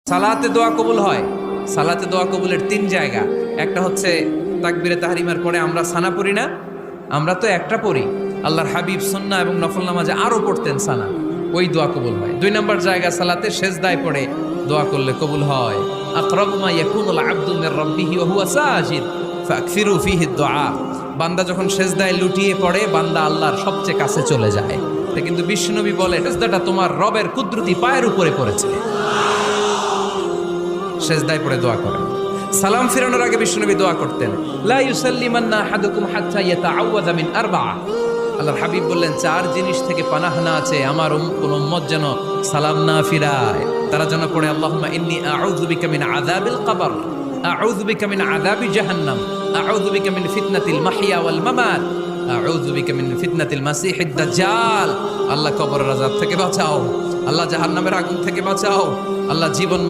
সালাতে দোয়া কবুল হয়। সালাতে দোয়া কবুলের 3 জায়গা। একটা হচ্ছে তাকবীরে তাহরিমার পরে আমরা সানা পড়ি না, আমরা তো একটা পড়ি। আল্লাহর হাবিব সুন্নাহ এবং নফল নামাজে আরো পড়তেন সানা, ওই দোয়া কবুল হয়। 2 নম্বর জায়গা সালাতে সেজদায় পড়ে দোয়া করলে কবুল হয়। আকরাবু মা ইয়াকুনুল আবদু মির রাব্বিহি ওয়া হুয়া সাজিদ ফাকসিরু ফীহি দুআ। বান্দা যখন সেজদায় লুটিয়ে পড়ে বান্দা আল্লাহর সবচেয়ে কাছে চলে যায়। এটা কিন্তু বিশ্বনবী বলে সেজদাটা তোমার রবের কুদরতি পায়ের উপরে পড়েছে। সেজদায় পড়ে দোয়া করেন। সালাম ফিরানোর আগে বিশ্বনবী দোয়া করতেন, লা ইউসাল্লিমান্না আহাদুকুম হাত্তা ইয়াতাআওয়াযা মিন আরবা'a। আল্লাহর হাবিব বললেন 4 জিনিস থেকে পানাহ না আছে আমার কোন উম্মত যেন সালাম না ফিরায়। তারা যেন পড়ে আল্লাহুম্মা ইন্নী আউযু বিকা মিন আযাবিল কবর, আউযু বিকা মিন আযাবি জাহান্নাম, আউযু বিকা মিন ফিতনাতিল মাহইয়া ওয়াল মামাত, আউযু বিকা মিন ফিতনাতিল মাসিহিদ দাজ্জাল। আল্লাহ কবরের আযাব থেকে বাঁচাও, আল্লাহ জাহান্নামের আগুন থেকে বাঁচাও, আল্লাহ জীবন